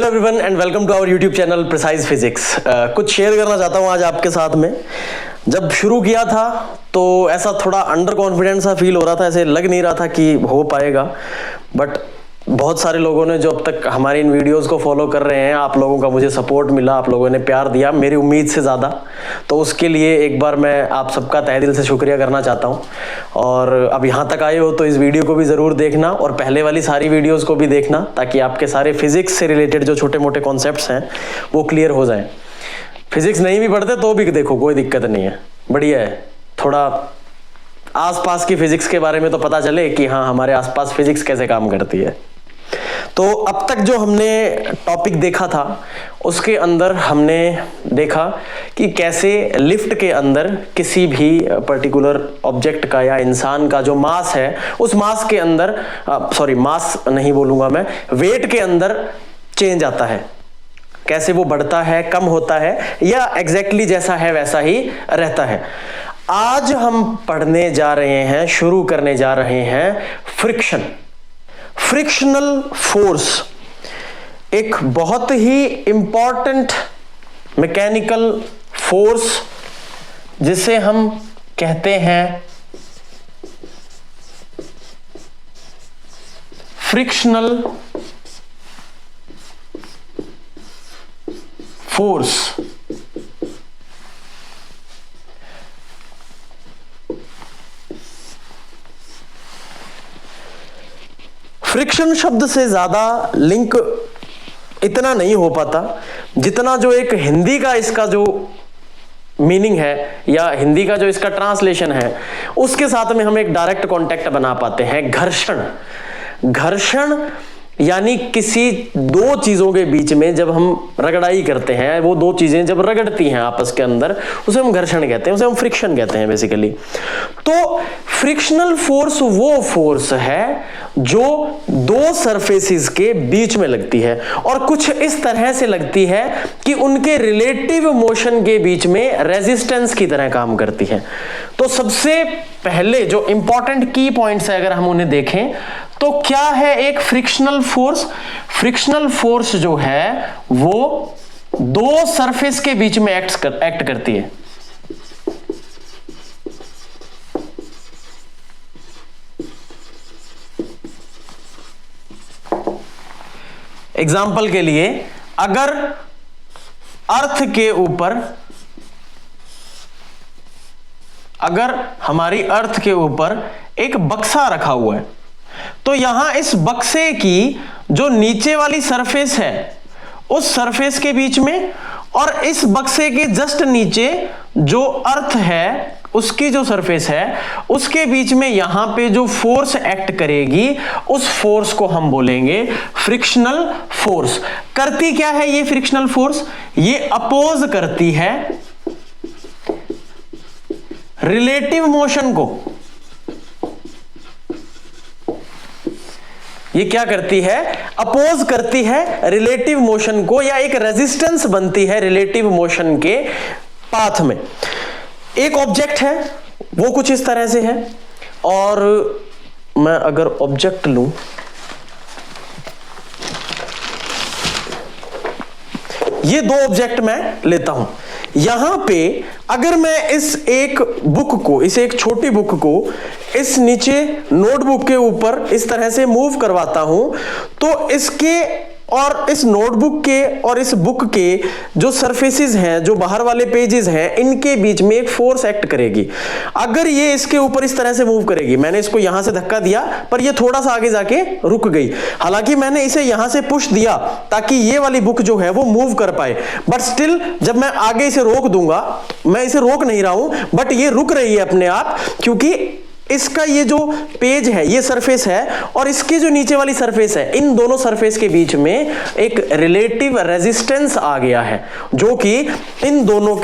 Hello everyone and welcome to our YouTube channel precise physics. कुछ share करना चाहता हूँ आज आपके साथ में। जब शुरू किया था तो ऐसा थोड़ा अंडर कॉन्फिडेंस सा फील हो रहा था, ऐसे लग नहीं रहा था कि हो पाएगा। बट बहुत सारे लोगों ने जो अब तक हमारी इन वीडियोस को फॉलो कर रहे हैं, आप लोगों का मुझे सपोर्ट मिला, आप लोगों ने प्यार दिया मेरी उम्मीद से ज़्यादा। तो उसके लिए एक बार मैं आप सबका तहे दिल से शुक्रिया करना चाहता हूँ। और अब यहाँ तक आए हो तो इस वीडियो को भी ज़रूर देखना और पहले वाली सारी वीडियोज़ को भी देखना, ताकि आपके सारे फिजिक्स से रिलेटेड जो छोटे मोटे कॉन्सेप्ट्स हैं वो क्लियर हो जाएँ। फिजिक्स नहीं भी पढ़ते तो भी देखो, कोई दिक्कत नहीं है, बढ़िया है। थोड़ा आसपास की फिजिक्स के बारे में तो पता चले कि हाँ हमारे आसपास फिजिक्स कैसे काम करती है। तो अब तक जो हमने टॉपिक देखा था उसके अंदर हमने देखा कि कैसे लिफ्ट के अंदर किसी भी पर्टिकुलर ऑब्जेक्ट का या इंसान का जो मास है उस मास के अंदर मास नहीं बोलूंगा मैं, वेट के अंदर चेंज आता है, कैसे वो बढ़ता है, कम होता है या एग्जैक्टली जैसा है वैसा ही रहता है। आज हम पढ़ने जा रहे हैं, शुरू करने जा रहे हैं फ्रिक्शनल फोर्स, एक बहुत ही इंपॉर्टेंट मैकेनिकल फोर्स जिसे हम कहते हैं फ्रिक्शनल फोर्स। फ्रिक्शन शब्द से ज्यादा लिंक इतना नहीं हो पाता जितना जो एक हिंदी का इसका जो मीनिंग है या हिंदी का जो इसका ट्रांसलेशन है उसके साथ में हम एक डायरेक्ट कांटेक्ट बना पाते हैं। घर्षण यानी किसी दो चीजों के बीच में जब हम रगड़ाई करते हैं, वो दो चीजें जब रगड़ती हैं आपस के अंदर, उसे हम घर्षण कहते हैं, उसे हम फ्रिक्शन कहते हैं बेसिकली। तो फ्रिक्शनल फोर्स वो फोर्स है जो दो सरफेसेस के बीच में लगती है और कुछ इस तरह से लगती है कि उनके रिलेटिव मोशन के बीच में रेजिस्टेंस की तरह काम करती है। तो सबसे पहले जो इंपॉर्टेंट की पॉइंट्स है अगर हम उन्हें देखें तो क्या है एक फ्रिक्शनल फोर्स। फ्रिक्शनल फोर्स जो है वो दो सरफेस के बीच में एक्ट करती है। एग्जाम्पल के लिए अगर हमारी अर्थ के ऊपर एक बक्सा रखा हुआ है तो यहां इस बक्से की जो नीचे वाली सरफेस है उस सरफेस के बीच में और इस बक्से के जस्ट नीचे जो अर्थ है उसकी जो सरफेस है उसके बीच में यहां पे जो फोर्स एक्ट करेगी उस फोर्स को हम बोलेंगे फ्रिक्शनल फोर्स। करती क्या है ये फ्रिक्शनल फोर्स? ये अपोज करती है रिलेटिव मोशन को। ये क्या करती है? अपोज करती है रिलेटिव मोशन को, या एक रेजिस्टेंस बनती है रिलेटिव मोशन के पाथ में। एक ऑब्जेक्ट है वो कुछ इस तरह से है और मैं अगर ऑब्जेक्ट लूं, ये दो ऑब्जेक्ट मैं लेता हूं। यहां पे अगर मैं इस एक बुक को, इस एक छोटी बुक को इस नीचे नोटबुक के ऊपर इस तरह से मूव करवाता हूं तो इसके और इस नोटबुक के और इस बुक के जो सरफेसेस हैं, जो बाहर वाले पेजेस हैं, इनके बीच में एक फोर्स एक्ट करेगी। अगर ये इसके ऊपर इस तरह से मूव करेगी, मैंने इसको यहां से धक्का दिया पर ये थोड़ा सा आगे जाके रुक गई, हालांकि मैंने इसे यहां से पुश दिया ताकि ये वाली बुक जो है वो मूव कर पाए, बट स्टिल जब मैं आगे इसे रोक दूंगा, मैं इसे रोक नहीं रहा हूं बट ये रुक रही है अपने आप, क्योंकि इसका ये जो पेज है ये सरफेस है और इसकी जो नीचे वाली सरफेस है, इन दोनों सरफेस के बीच में एक रिलेटिव रेजिस्टेंस आ गया है जो कि इन दोनों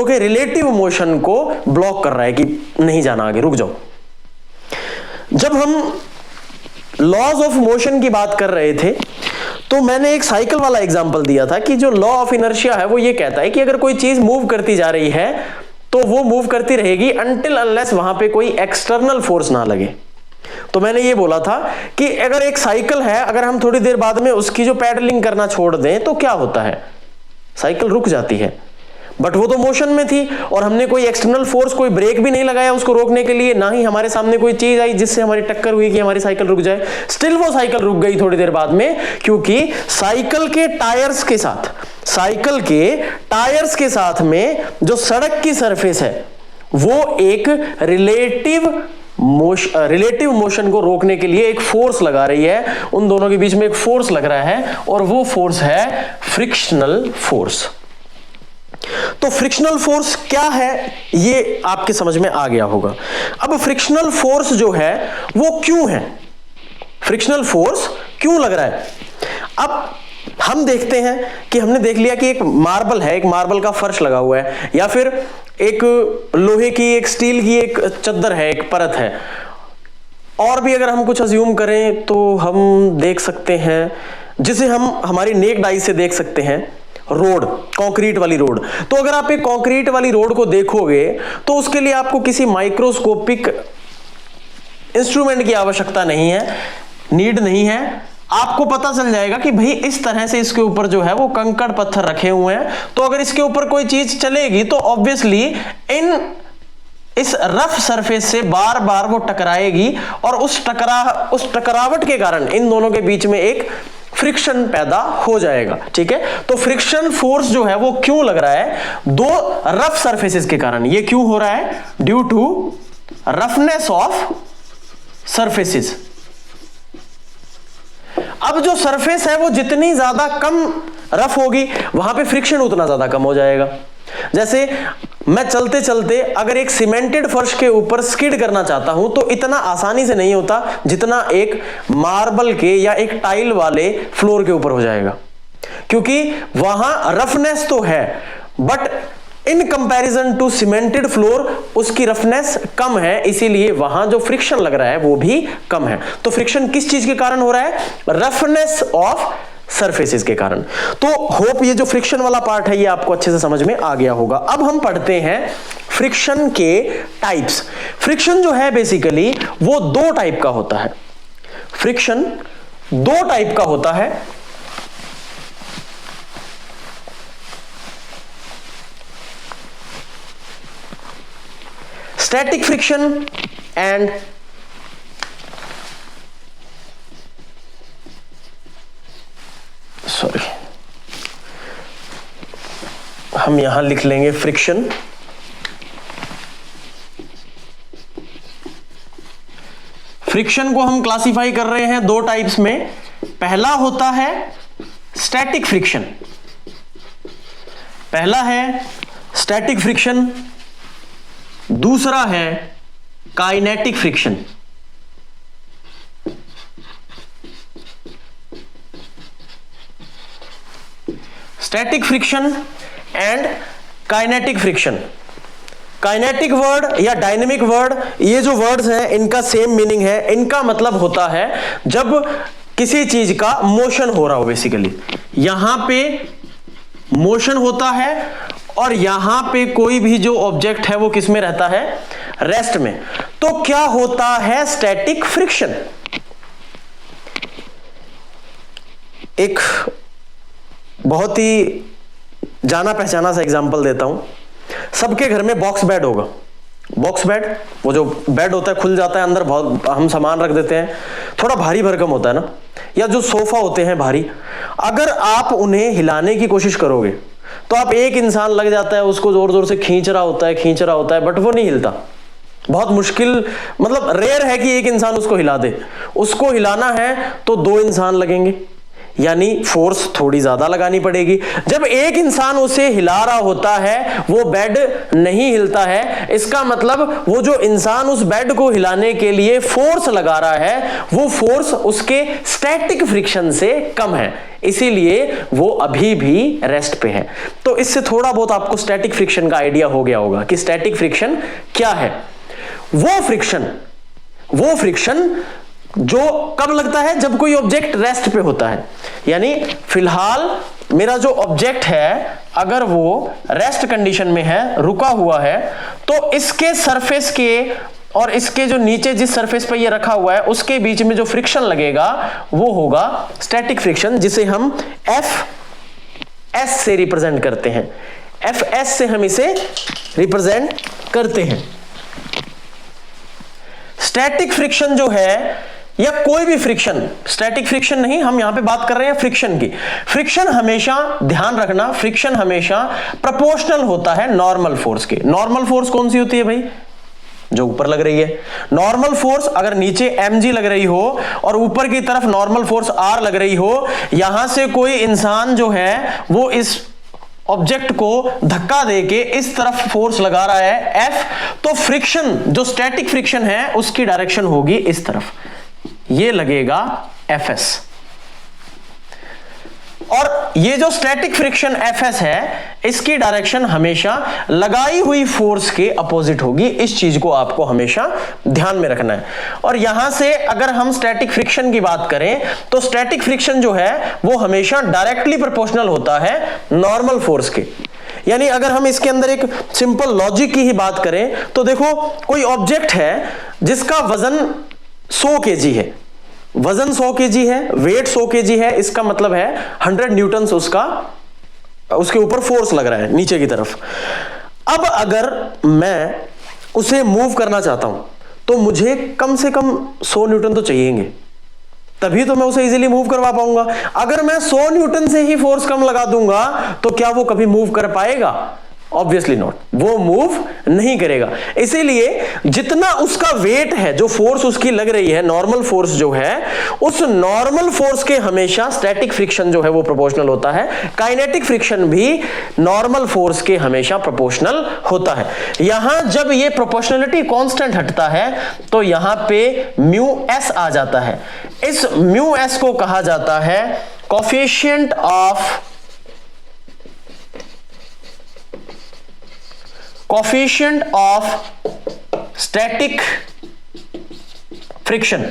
के रिलेटिव मोशन को ब्लॉक कर रहा है कि नहीं जाना आगे, रुक जाओ। जब हम लॉज ऑफ मोशन की बात कर रहे थे तो मैंने एक साइकिल वाला एग्जांपल दिया था कि जो लॉ ऑफ इनर्शिया है वो ये कहता है कि अगर कोई चीज मूव करती जा रही है तो वो मूव करती रहेगी अनटिल अनलेस वहां पे कोई एक्सटर्नल फोर्स ना लगे। तो मैंने ये बोला था कि अगर एक साइकिल है, अगर हम थोड़ी देर बाद में उसकी जो पैडलिंग करना छोड़ दें तो क्या होता है, साइकिल रुक जाती है। बट वो तो मोशन में थी और हमने कोई एक्सटर्नल फोर्स, कोई ब्रेक भी नहीं लगाया उसको रोकने के लिए, ना ही हमारे सामने कोई चीज आई जिससे हमारी टक्कर हुई कि हमारी साइकिल रुक जाए। स्टिल वो साइकिल रुक गई थोड़ी देर बाद में, क्योंकि साइकिल के टायर्स के साथ में जो सड़क की सरफेस है वो एक रिलेटिव मोशन को रोकने के लिए एक फोर्स लगा रही है। उन दोनों के बीच में एक फोर्स लग रहा है और वो फोर्स है फ्रिक्शनल फोर्स। तो फ्रिक्शनल फोर्स क्या है ये आपके समझ में आ गया होगा। अब फ्रिक्शनल फोर्स जो है वो क्यों है, फ्रिक्शनल फोर्स क्यों लग रहा है। अब हम देखते हैं कि हमने देख लिया कि एक मार्बल है, एक मार्बल का फर्श लगा हुआ है, या फिर एक लोहे की, एक स्टील की एक चद्दर है, एक परत है। और भी अगर हम कुछ अज्यूम करें तो हम देख सकते हैं, जिसे हम हमारी नेक्ड आई से देख सकते हैं, रोड, कंक्रीट वाली रोड। तो अगर आप एक कंक्रीट वाली रोड को देखोगे तो उसके लिए आपको किसी माइक्रोस्कोपिक इंस्ट्रूमेंट की आवश्यकता नहीं है, नीड नहीं है। आपको पता चल जाएगा कि भाई इस तरह से इसके ऊपर जो है वो कंकड़ पत्थर रखे हुए हैं, तो अगर इसके ऊपर कोई चीज चलेगी तो ऑब्वियसली इस रफ सरफेस से बार बार वो टकराएगी और उस टकरावट के कारण इन दोनों के बीच में एक फ्रिक्शन पैदा हो जाएगा। ठीक है, तो फ्रिक्शन फोर्स जो है वो क्यों लग रहा है, दो रफ सरफेसेस के कारण। ये क्यों हो रहा है, due to roughness of surfaces. अब जो सरफेस है वो जितनी ज्यादा कम रफ होगी वहां पे फ्रिक्शन उतना ज्यादा कम हो जाएगा। जैसे मैं चलते चलते अगर एक सीमेंटेड फर्श के ऊपर स्किड करना चाहता हूं तो इतना आसानी से नहीं होता जितना एक मार्बल के या एक टाइल वाले फ्लोर के ऊपर हो जाएगा, क्योंकि वहां रफनेस तो है but in comparison to cemented floor उसकी रफनेस कम है, इसीलिए वहां जो फ्रिक्शन लग रहा है वो भी कम है। तो फ्रिक्शन किस चीज के कारण हो रहा है, रफनेस ऑफ सरफेसेस के कारण। तो होप ये जो फ्रिक्शन वाला पार्ट है ये आपको अच्छे से समझ में आ गया होगा। अब हम पढ़ते हैं फ्रिक्शन के टाइप्स। फ्रिक्शन जो है बेसिकली वो दो टाइप का होता है। फ्रिक्शन दो टाइप का होता है। स्टैटिक फ्रिक्शन एंड हम यहां लिख लेंगे फ्रिक्शन। फ्रिक्शन को हम क्लासिफाई कर रहे हैं दो टाइप्स में। पहला होता है स्टैटिक फ्रिक्शन, पहला है स्टैटिक फ्रिक्शन, दूसरा है kinetic friction. Static friction and kinetic friction. Kinetic word या डायनेमिक वर्ड, ये जो वर्ड्स हैं इनका सेम मीनिंग है। इनका मतलब होता है जब किसी चीज का मोशन हो रहा हो। बेसिकली यहां पे मोशन होता है और यहां पे कोई भी जो ऑब्जेक्ट है वो किस में रहता है, रेस्ट में। तो क्या होता है स्टैटिक फ्रिक्शन। एक बहुत ही जाना पहचाना सा एग्जांपल देता हूं। सबके घर में बॉक्स बेड होगा। बॉक्स बेड, वो जो बेड होता है खुल जाता है, अंदर बहुत हम सामान रख देते हैं, थोड़ा भारी भरकम होता है ना। या जो सोफा होते हैं भारी, अगर आप उन्हें हिलाने की कोशिश करोगे तो आप एक इंसान लग जाता है, उसको जोर जोर से खींच रहा होता है बट वो नहीं हिलता। बहुत मुश्किल, मतलब रेयर है कि एक इंसान उसको हिला दे। उसको हिलाना है तो दो इंसान लगेंगे, यानी फोर्स थोड़ी ज्यादा लगानी पड़ेगी। जब एक इंसान उसे हिला रहा होता है वो बेड नहीं हिलता है, इसका मतलब वो जो इंसान उस बेड को हिलाने के लिए फोर्स लगा रहा है वो फोर्स उसके स्टैटिक फ्रिक्शन से कम है, इसीलिए वो अभी भी रेस्ट पे है। तो इससे थोड़ा बहुत आपको स्टैटिक फ्रिक्शन का आइडिया हो गया होगा कि स्टैटिक फ्रिक्शन क्या है। वो फ्रिक्शन जो कब लगता है, जब कोई ऑब्जेक्ट रेस्ट पे होता है। यानी फिलहाल मेरा जो ऑब्जेक्ट है अगर वो रेस्ट कंडीशन में है, रुका हुआ है, तो इसके सरफेस के और इसके जो नीचे जिस सरफेस पर ये रखा हुआ है उसके बीच में जो फ्रिक्शन लगेगा वो होगा स्टैटिक फ्रिक्शन, जिसे हम एफ एस से रिप्रेजेंट करते हैं। एफ एस से हम इसे रिप्रेजेंट करते हैं। स्टैटिक फ्रिक्शन जो है या कोई भी फ्रिक्शन, स्टैटिक फ्रिक्शन नहीं, हम यहां पे बात कर रहे हैं फ्रिक्शन की। फ्रिक्शन हमेशा, ध्यान रखना, फ्रिक्शन हमेशा प्रोपोर्शनल होता है नॉर्मल फोर्स के। नॉर्मल फोर्स कौन सी होती है भाई? जो ऊपर लग रही है। नॉर्मल फोर्स अगर नीचे mg लग रही हो और ऊपर की तरफ नॉर्मल फोर्स r लग रही हो, यहां से कोई इंसान जो है वो इस ऑब्जेक्ट को धक्का देके इस तरफ फोर्स लगा रहा है F, तो फ्रिक्शन जो स्टैटिक फ्रिक्शन है उसकी डायरेक्शन होगी इस तरफ, ये लगेगा Fs। और ये जो स्टैटिक फ्रिक्शन Fs है इसकी डायरेक्शन हमेशा लगाई हुई फोर्स के अपोजिट होगी। इस चीज को आपको हमेशा ध्यान में रखना है। और यहां से अगर हम स्टैटिक फ्रिक्शन की बात करें तो स्टैटिक फ्रिक्शन जो है वो हमेशा डायरेक्टली प्रोपोर्शनल होता है नॉर्मल फोर्स के। यानी अगर हम इसके अंदर एक सिंपल लॉजिक की ही बात करें तो देखो, कोई ऑब्जेक्ट है जिसका वजन 100 kg है, वजन 100 kg है, वेट 100 kg है, इसका मतलब है 100 न्यूटन उसके ऊपर फोर्स लग रहा है नीचे की तरफ। अब अगर मैं उसे मूव करना चाहता हूं तो मुझे कम से कम 100 न्यूटन तो चाहिएंगे, तभी तो मैं उसे इजीली मूव करवा पाऊंगा। अगर मैं 100 न्यूटन से ही फोर्स कम लगा दूंगा तो क्या वो कभी मूव कर पाएगा? ऑब्वियसली नॉट, वो मूव नहीं करेगा। इसीलिए जितना उसका वेट है, जो फोर्स उसकी लग रही है, नॉर्मल फोर्स जो है, उस नॉर्मल फोर्स के हमेशा स्टैटिक फ्रिक्शन जो है वो प्रोपोर्शनल होता है। काइनेटिक फ्रिक्शन भी नॉर्मल फोर्स के हमेशा प्रोपोर्शनल होता है। यहां जब ये प्रोपोर्शनलिटी कांस्टेंट हटता है तो यहां पे म्यू एस आ जाता है। इस म्यू एस को कहा जाता है coefficient of static friction.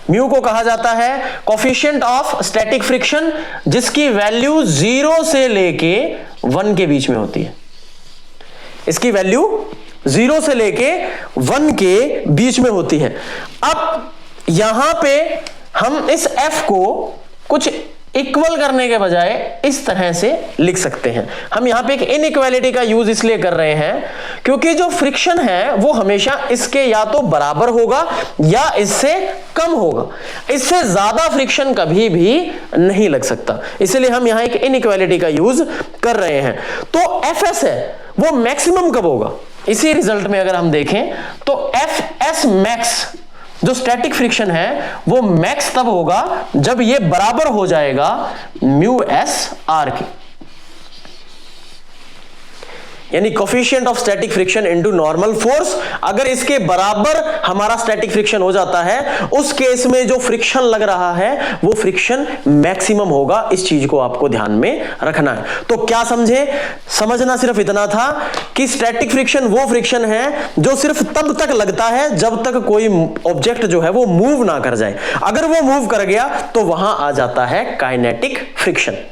Mu को कहा जाता है कोफिशिएंट ऑफ स्टैटिक फ्रिक्शन, जिसकी वैल्यू 0 से लेके 1 के बीच में होती है। इसकी वैल्यू 0 से लेके 1 के बीच में होती है। अब यहां पे हम इस f को कुछ इक्वल करने के बजाय इस तरह से लिख सकते हैं। हम यहां पे एक इनइक्वालिटी का यूज इसलिए कर रहे हैं क्योंकि जो फ्रिक्शन है वो हमेशा इसके या तो बराबर होगा या इससे कम होगा, इससे ज्यादा फ्रिक्शन कभी भी नहीं लग सकता। इसलिए हम यहां एक इनइक्वालिटी का यूज कर रहे हैं। तो Fs है वो मैक्सिमम कब होगा? इसी रिजल्ट में अगर हम देखें तो Fs मैक्स जो स्टैटिक फ्रिक्शन है वो मैक्स तब होगा जब ये बराबर हो जाएगा म्यू एस आर के, यानी coefficient of static friction into normal force. अगर इसके बराबर हमारा स्टैटिक फ्रिक्शन हो जाता है, उस केस में जो फ्रिक्शन लग रहा है वो फ्रिक्शन मैक्सिमम होगा। इस चीज को आपको ध्यान में रखना है। तो क्या समझे? समझना सिर्फ इतना था कि स्टैटिक फ्रिक्शन वो फ्रिक्शन है जो सिर्फ तब तक लगता है जब तक कोई ऑब्जेक्ट जो है वो मूव ना कर जाए। अगर वो मूव कर गया तो वहां आ जाता है काइनेटिक फ्रिक्शन।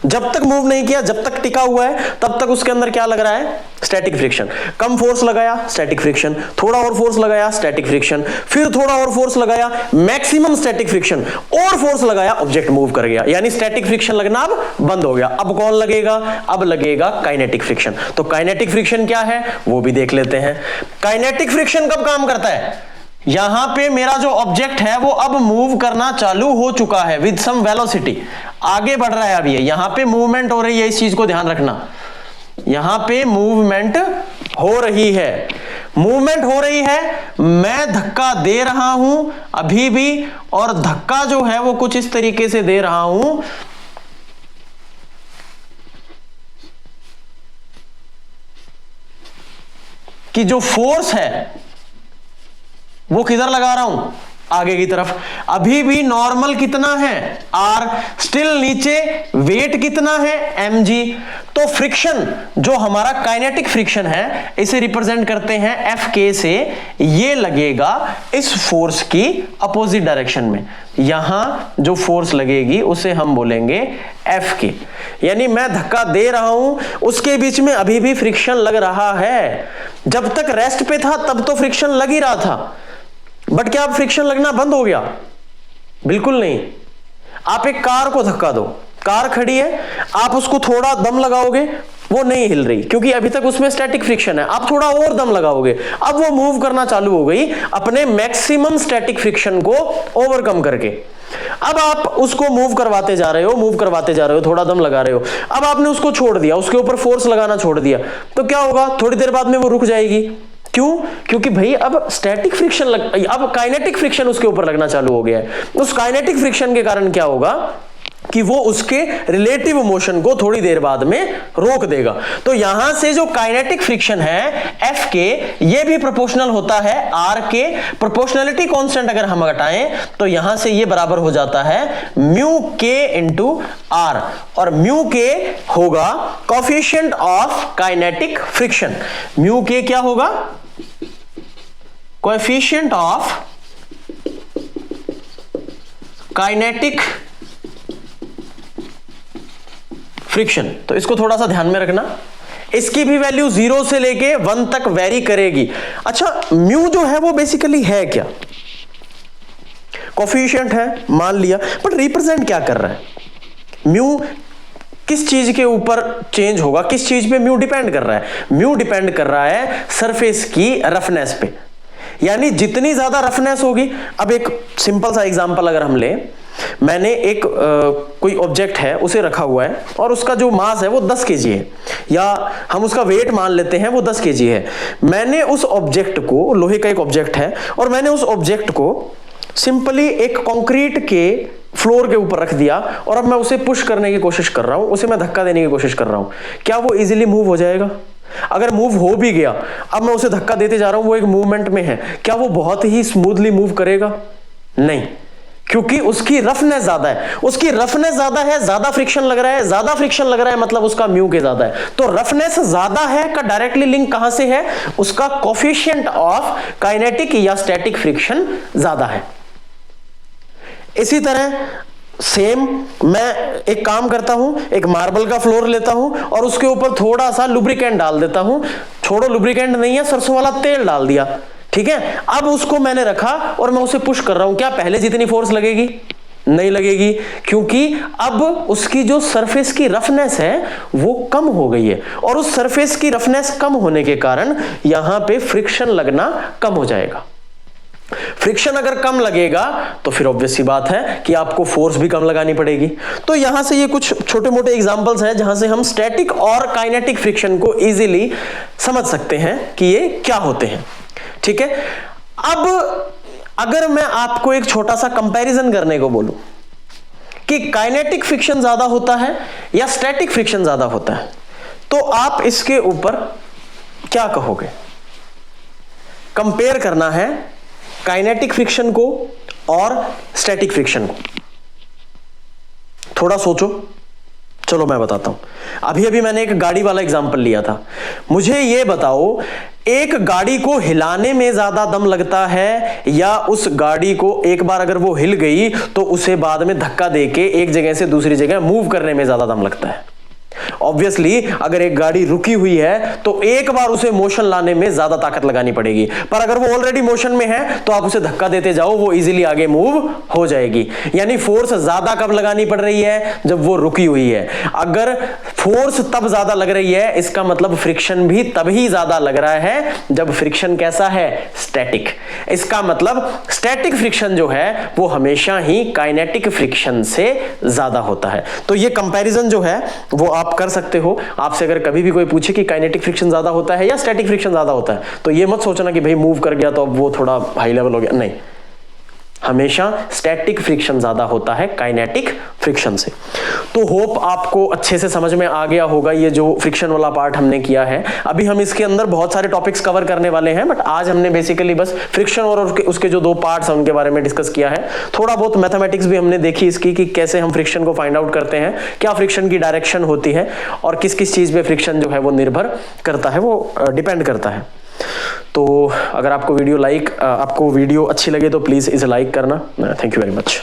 जब तक मूव नहीं किया, जब तक टिका हुआ है, तब तक उसके अंदर क्या लग रहा है? Static friction. कम फोर्स लगाया, स्टैटिक फ्रिक्शन, थोड़ा और फोर्स लगाया, स्टैटिक फ्रिक्शन, फिर थोड़ा और फोर्स लगाया, मैक्सिमम स्टैटिक फ्रिक्शन, और फोर्स लगाया, ऑब्जेक्ट मूव कर गया। यानी स्टैटिक फ्रिक्शन लगना अब बंद हो गया। अब कौन लगेगा? अब लगेगा काइनेटिक फ्रिक्शन। तो काइनेटिक फ्रिक्शन क्या है वो भी देख लेते हैं। काइनेटिक फ्रिक्शन कब काम करता है? यहां पे मेरा जो ऑब्जेक्ट है वो अब मूव करना चालू हो चुका है विद सम वेलोसिटी, आगे बढ़ रहा है। अब ये यहां पे मूवमेंट हो रही है, इस चीज को ध्यान रखना। यहां पे मूवमेंट हो रही है, मूवमेंट हो रही है, मैं धक्का दे रहा हूं अभी भी, और धक्का जो है वो कुछ इस तरीके से दे रहा हूं कि जो फोर्स है वो किधर लगा रहा हूं? आगे की तरफ, अभी भी नॉर्मल कितना है r, स्टिल नीचे वेट कितना है mg। तो फ्रिक्शन जो हमारा काइनेटिक फ्रिक्शन है इसे रिप्रेजेंट करते हैं Fk से, ये लगेगा इस फोर्स की अपोजिट डायरेक्शन में। यहां जो फोर्स लगेगी उसे हम बोलेंगे Fk, यानी मैं धक्का दे रहा हूं उसके बीच में अभी भी फ्रिक्शन लग रहा है। जब तक रेस्ट पे था तब तो फ्रिक्शन लग ही रहा था, बट क्या अब फ्रिक्शन लगना बंद हो गया? बिल्कुल नहीं। आप एक कार को धक्का दो, कार खड़ी है, आप उसको थोड़ा दम लगाओगे वो नहीं हिल रही क्योंकि अभी तक उसमें स्टैटिक फ्रिक्शन है। आप थोड़ा और दम लगाओगे, अब वो मूव करना चालू हो गई अपने मैक्सिमम स्टैटिक फ्रिक्शन को ओवरकम करके। अब आप उसको मूव करवाते जा रहे हो, मूव करवाते जा रहे हो, थोड़ा दम लगा रहे हो, अब आपने उसको छोड़ दिया, उसके ऊपर फोर्स लगाना छोड़ दिया, तो क्या होगा? थोड़ी देर बाद में वो रुक जाएगी। क्यों? क्योंकि भाई अब स्टैटिक फ्रिक्शन अब काइनेटिक फ्रिक्शन उसके ऊपर लगना चालू हो गया है। उस काइनेटिक फ्रिक्शन के कारण क्या होगा कि वो उसके रिलेटिव मोशन को थोड़ी देर बाद में रोक देगा। तो यहां से जो काइनेटिक फ्रिक्शन है F के, ये भी प्रोपोर्शनल होता है R के। प्रोपोर्शनलिटी कांस्टेंट अगर हम हटाएं तो यहां से ये बराबर हो जाता है म्यू के इंटू R, और म्यू के होगा coefficient of kinetic friction. Mu के क्या होगा? Coefficient of kinetic friction. तो इसको थोड़ा सा ध्यान में रखना, इसकी भी वैल्यू 0 से लेके 1 तक वेरी करेगी। अच्छा, म्यू जो है वो बेसिकली है क्या? कोएफिशिएंट है मान लिया, बट रिप्रेजेंट क्या कर रहा है? म्यू किस चीज के ऊपर चेंज होगा, किस चीज पे म्यू डिपेंड कर रहा है? म्यू डिपेंड कर रहा है सरफेस की रफनेस पे, यानी जितनी ज्यादा रफनेस होगी। अब एक सिंपल सा एग्जांपल अगर हम लें, मैंने एक कोई ऑब्जेक्ट है उसे रखा हुआ है और उसका जो मास है वो 10 केजी है, या हम उसका वेट मान लेते हैं वो 10 केजी है। मैंने उस ऑब्जेक्ट को, लोहे का एक ऑब्जेक्ट है, और मैंने उस ऑब्जेक्ट को सिंपली एक कंक्रीट के फ्लोर के ऊपर रख दिया और अब मैं उसे पुश करने की कोशिश कर रहा हूं, उसे मैं धक्का देने की कोशिश कर रहा हूं। क्या वो इजीली मूव हो जाएगा? अगर मूव हो भी गया, अब मैं उसे धक्का देते जा रहा हूं, वो एक मूवमेंट में है, क्या वो बहुत ही स्मूथली मूव करेगा? नहीं, क्योंकि उसकी रफनेस ज्यादा है। उसकी रफनेस ज्यादा है, ज्यादा फ्रिक्शन लग रहा है, ज्यादा फ्रिक्शन लग रहा है मतलब उसका म्यू के ज्यादा है। तो रफनेस ज्यादा है का डायरेक्टली लिंक कहां से है? उसका कोएफिशिएंट ऑफ काइनेटिक या स्टैटिक फ्रिक्शन ज्यादा है। इसी तरह सेम मैं एक काम करता हूं, एक मार्बल का फ्लोर लेता हूं और उसके ऊपर थोड़ा सा लुब्रिकेंट डाल देता हूं। छोड़ो, लुब्रिकेंट नहीं है, सरसों वाला तेल डाल दिया, ठीक है। अब उसको मैंने रखा और मैं उसे पुश कर रहा हूं, क्या पहले जितनी फोर्स लगेगी? नहीं लगेगी, क्योंकि अब उसकी जो सरफेस की रफनेस है वो कम हो गई है, और उस सरफेस की रफनेस कम होने के कारण यहां पे फ्रिक्शन लगना कम हो जाएगा। फ्रिक्शन अगर कम लगेगा तो फिर ऑब्वियस सी बात है कि आपको फोर्स भी कम लगानी पड़ेगी। तो यहां से ये कुछ छोटे मोटे एग्जांपल्स हैं जहां से हम स्टैटिक और काइनेटिक फ्रिक्शन को इजीली समझ सकते हैं कि ये क्या होते हैं, ठीक है। अब अगर मैं आपको एक छोटा सा कंपैरिजन करने को बोलूं कि काइनेटिक फ्रिक्शन ज्यादा होता है या स्टैटिक फ्रिक्शन ज्यादा होता है, तो आप इसके ऊपर क्या कहोगे? कंपेयर करना है काइनेटिक फ्रिक्शन को और स्टैटिक फ्रिक्शन को। थोड़ा सोचो, चलो मैं बताता हूं। अभी मैंने एक गाड़ी वाला एग्जांपल लिया था। मुझे यह बताओ, एक गाड़ी को हिलाने में ज्यादा दम लगता है या उस गाड़ी को एक बार अगर वो हिल गई तो उसे बाद में धक्का देके एक जगह से दूसरी जगह मूव करने में ज्यादा दम लगता है? ऑब्वियसली अगर एक गाड़ी रुकी हुई है तो एक बार उसे मोशन लाने में ज्यादा ताकत लगानी पड़ेगी, पर अगर वो ऑलरेडी मोशन में है तो आप उसे धक्का देते जाओ, वो इजीली आगे मूव हो जाएगी। यानी फोर्स ज्यादा कब लगानी पड़ रही है? जब वो रुकी हुई है। अगर फोर्स तब ज्यादा लग रही है, इसका मतलब फ्रिक्शन भी तभी ज्यादा लग रहा है जब फ्रिक्शन कैसा है? स्टैटिक। इसका मतलब स्टैटिक फ्रिक्शन जो है वो हमेशा ही काइनेटिक फ्रिक्शन से ज्यादा होता है। तो ये कंपैरिजन जो है वो आप कर सकते हो। आपसे अगर कभी भी कोई पूछे कि काइनेटिक फ्रिक्शन ज्यादा होता है या स्टैटिक फ्रिक्शन ज्यादा होता है, तो ये मत सोचना कि भाई मूव कर गया तो अब वो थोड़ा हाई लेवल हो गया, नहीं। हमेशा स्टैटिक फ्रिक्शन ज्यादा होता है काइनेटिक फ्रिक्शन से। तो होप आपको अच्छे से समझ में आ गया होगा ये जो फ्रिक्शन वाला पार्ट हमने किया है। अभी हम इसके अंदर बहुत सारे टॉपिक्स कवर करने वाले हैं, बट आज हमने बेसिकली बस फ्रिक्शन और उसके जो 2 पार्ट्स हैं उनके बारे में डिस्कस किया है। थोड़ा बहुत मैथमेटिक्स भी हमने देखी इसकी कि कैसे हम फ्रिक्शन को फाइंड आउट करते हैं, क्या फ्रिक्शन की डायरेक्शन होती है और किस किस चीज पे फ्रिक्शन जो है वो निर्भर करता है, वो डिपेंड करता है। तो अगर आपको वीडियो अच्छी लगे तो प्लीज इसे लाइक करना। Thank you very much.